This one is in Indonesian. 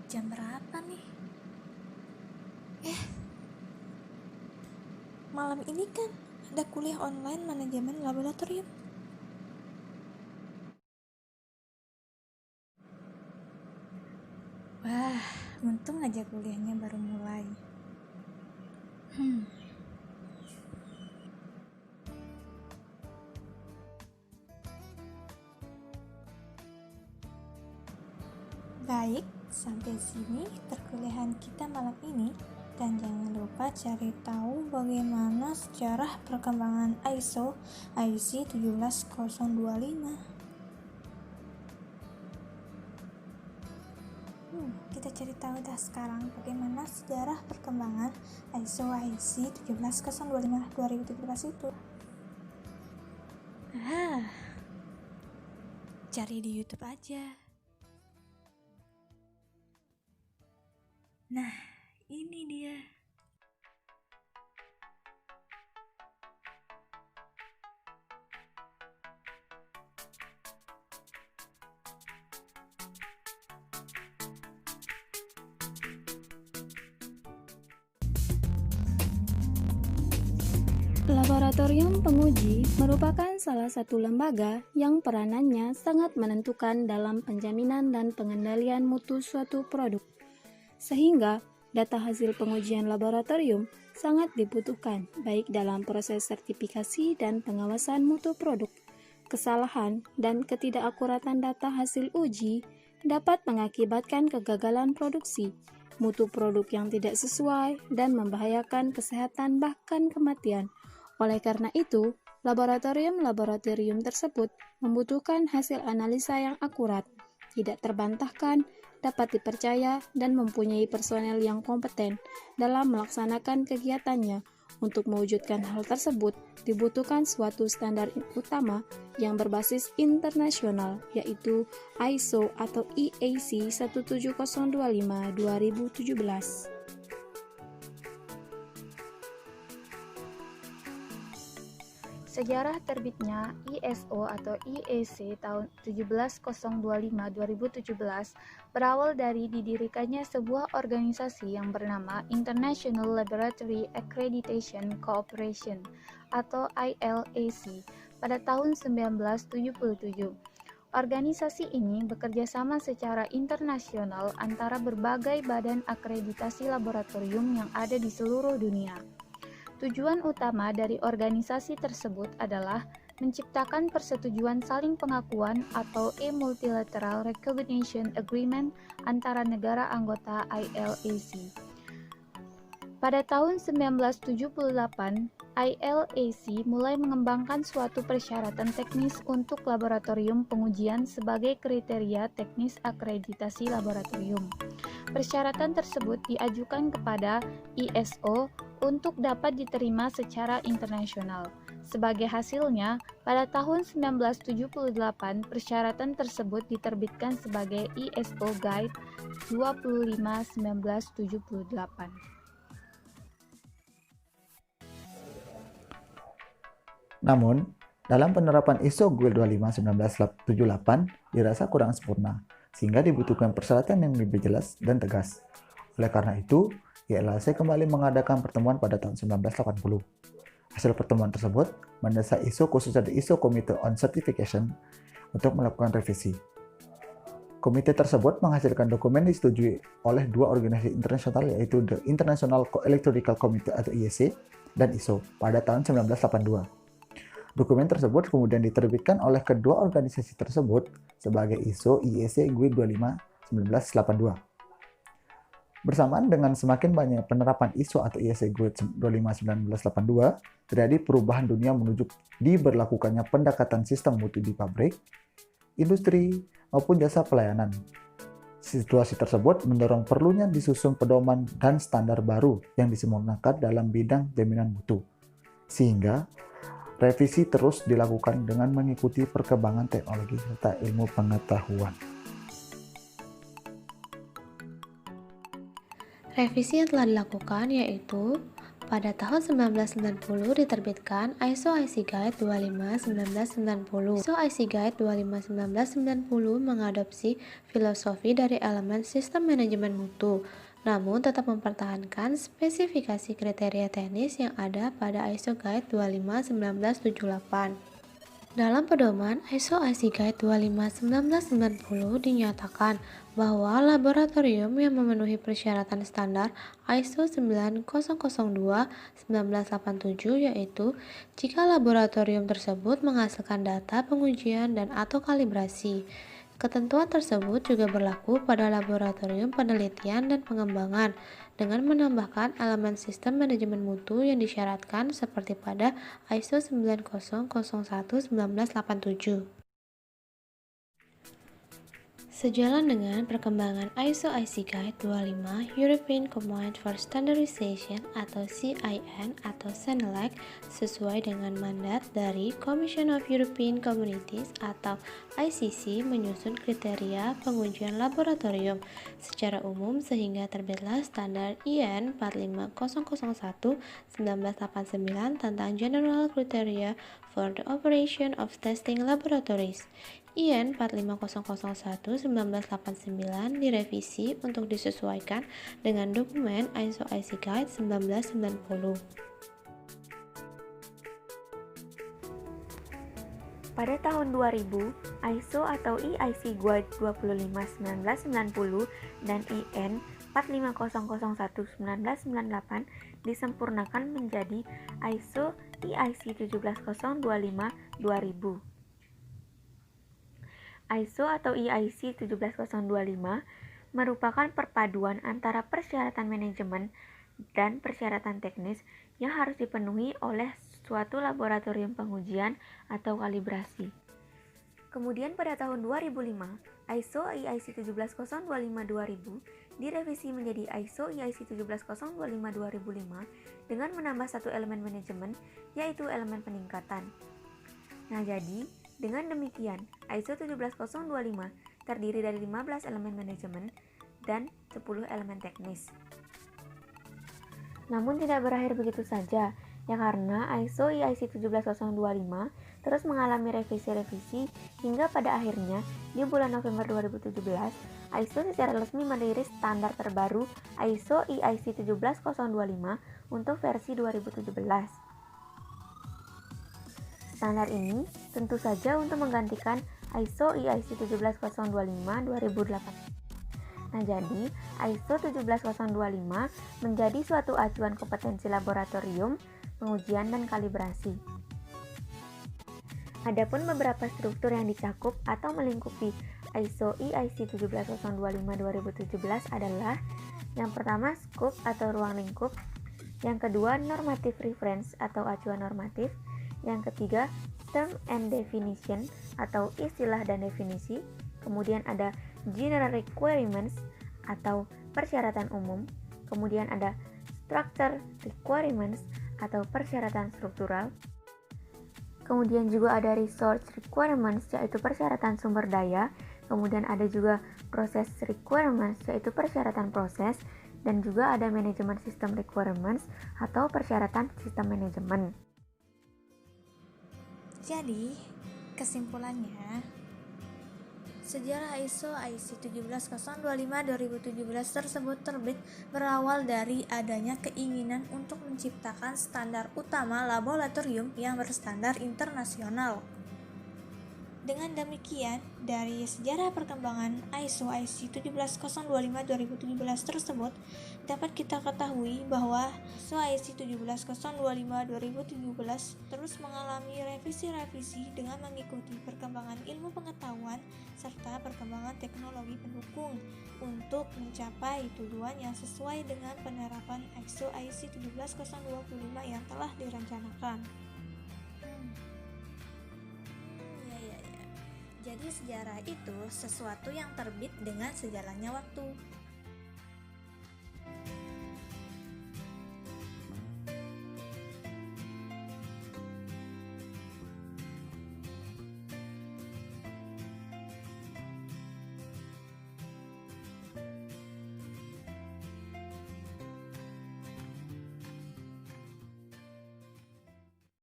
Jam berapa nih? Malam ini kan ada kuliah online manajemen laboratorium. Wah, untung aja kuliahnya baru mulai. Baik, sampai sini perkuliahan kita malam ini. Dan jangan lupa cari tahu bagaimana sejarah perkembangan ISO IC 17025. Kita cari tahu dah sekarang bagaimana sejarah perkembangan ISO IC 17025 2017 itu. Cari di YouTube aja. Nah, ini dia. Laboratorium Penguji merupakan salah satu lembaga yang peranannya sangat menentukan dalam penjaminan dan pengendalian mutu suatu produk, sehingga data hasil pengujian laboratorium sangat dibutuhkan baik dalam proses sertifikasi dan pengawasan mutu produk. Kesalahan dan ketidakakuratan data hasil uji dapat mengakibatkan kegagalan produksi, mutu produk yang tidak sesuai, dan membahayakan kesehatan bahkan kematian. Oleh karena itu, laboratorium tersebut membutuhkan hasil analisa yang akurat, tidak terbantahkan, dapat dipercaya, dan mempunyai personel yang kompeten dalam melaksanakan kegiatannya. Untuk mewujudkan hal tersebut, dibutuhkan suatu standar utama yang berbasis internasional, yaitu ISO atau IAC 17025 2017. Sejarah terbitnya ISO atau IAC tahun 17025 2017 berawal dari didirikannya sebuah organisasi yang bernama International Laboratory Accreditation Cooperation atau ILAC pada tahun 1977. Organisasi ini bekerja sama secara internasional antara berbagai badan akreditasi laboratorium yang ada di seluruh dunia. Tujuan utama dari organisasi tersebut adalah menciptakan persetujuan saling pengakuan atau a Multilateral Recognition Agreement antara negara anggota ILAC. Pada tahun 1978, ILAC mulai mengembangkan suatu persyaratan teknis untuk laboratorium pengujian sebagai kriteria teknis akreditasi laboratorium. Persyaratan tersebut diajukan kepada ISO untuk dapat diterima secara internasional. Sebagai hasilnya, pada tahun 1978, persyaratan tersebut diterbitkan sebagai ISO Guide 25/1978. Namun, dalam penerapan ISO Guide 25/1978 dirasa kurang sempurna, sehingga dibutuhkan persyaratan yang lebih jelas dan tegas. Oleh karena itu, ILAC kembali mengadakan pertemuan pada tahun 1980. Hasil pertemuan tersebut mendesak ISO, khususnya di ISO Committee on Certification, untuk melakukan revisi. Komite tersebut menghasilkan dokumen disetujui oleh dua organisasi internasional, yaitu The International Electrical Committee atau IEC dan ISO pada tahun 1982. Dokumen tersebut kemudian diterbitkan oleh kedua organisasi tersebut sebagai ISO IEC Guide 25/1982. Bersamaan dengan semakin banyak penerapan ISO atau IEC Guide 25/1982, terjadi perubahan dunia menuju diberlakukannya pendekatan sistem mutu di pabrik, industri, maupun jasa pelayanan. Situasi tersebut mendorong perlunya disusun pedoman dan standar baru yang disempurnakan dalam bidang jaminan mutu, sehingga revisi terus dilakukan dengan mengikuti perkembangan teknologi serta ilmu pengetahuan. Revisi yang telah dilakukan yaitu Pada tahun 1990 diterbitkan ISO IC Guide 25-1990. ISO IC Guide 25-1990 mengadopsi filosofi dari elemen sistem manajemen mutu, namun tetap mempertahankan spesifikasi kriteria teknis yang ada pada ISO Guide 25-1978. Dalam pedoman ISO IC Guide 25-1990 dinyatakan bahwa laboratorium yang memenuhi persyaratan standar ISO 9002-1987 yaitu jika laboratorium tersebut menghasilkan data pengujian dan atau kalibrasi. Ketentuan tersebut juga berlaku pada laboratorium penelitian dan pengembangan dengan menambahkan elemen sistem manajemen mutu yang disyaratkan seperti pada ISO 9001-1987. Sejalan dengan perkembangan ISO IC Guide 25, European Command for Standardization atau CIN atau CENELEC sesuai dengan mandat dari Commission of European Communities atau ICC menyusun kriteria pengujian laboratorium secara umum sehingga terbitlah standar IN 45001-1989 tentang General Criteria for the Operation of Testing Laboratories. IN 45001-1989 direvisi untuk disesuaikan dengan dokumen ISO IC Guide 1990. Pada tahun 2000, ISO atau EIC Guide 25-1990 dan IN 45001-1998 disempurnakan menjadi ISO EIC 17025-2000. ISO atau EIC 17025 merupakan perpaduan antara persyaratan manajemen dan persyaratan teknis yang harus dipenuhi oleh suatu laboratorium pengujian atau kalibrasi. Kemudian pada tahun 2005, ISO EIC 17025-2000 direvisi menjadi ISO EIC 17025-2005 dengan menambah satu elemen manajemen, yaitu elemen peningkatan. Nah, jadi dengan demikian, ISO 17025 terdiri dari 15 elemen manajemen dan 10 elemen teknis. Namun tidak berakhir begitu saja, ya karena ISO EIC 17025 terus mengalami revisi-revisi hingga pada akhirnya di bulan November 2017, ISO secara resmi merilis standar terbaru ISO EIC 17025 untuk versi 2017. Standar ini tentu saja untuk menggantikan ISO EIC 17025-2008. Nah, jadi ISO 17025 menjadi suatu acuan kompetensi laboratorium, pengujian, dan kalibrasi. Adapun beberapa struktur yang dicakup atau melingkupi ISO EIC 17025-2017 adalah yang pertama scope atau ruang lingkup, yang kedua normative reference atau acuan normatif, yang ketiga term and definition atau istilah dan definisi, kemudian ada general requirements atau persyaratan umum, kemudian ada structure requirements atau persyaratan struktural, kemudian juga ada resource requirements yaitu persyaratan sumber daya, kemudian ada juga process requirements yaitu persyaratan proses, dan juga ada management system requirements atau persyaratan sistem manajemen. Jadi, kesimpulannya, sejarah ISO IC 17025-2017 tersebut terbit berawal dari adanya keinginan untuk menciptakan standar utama laboratorium yang berstandar internasional. Dengan demikian, dari sejarah perkembangan ISO IC 17025-2017 tersebut, dapat kita ketahui bahwa ISO IC 17025-2017 terus mengalami revisi-revisi dengan mengikuti perkembangan ilmu pengetahuan serta perkembangan teknologi pendukung untuk mencapai tujuan yang sesuai dengan penerapan ISO IC 17025 yang telah direncanakan. Jadi sejarah itu sesuatu yang terbit dengan sejalannya waktu.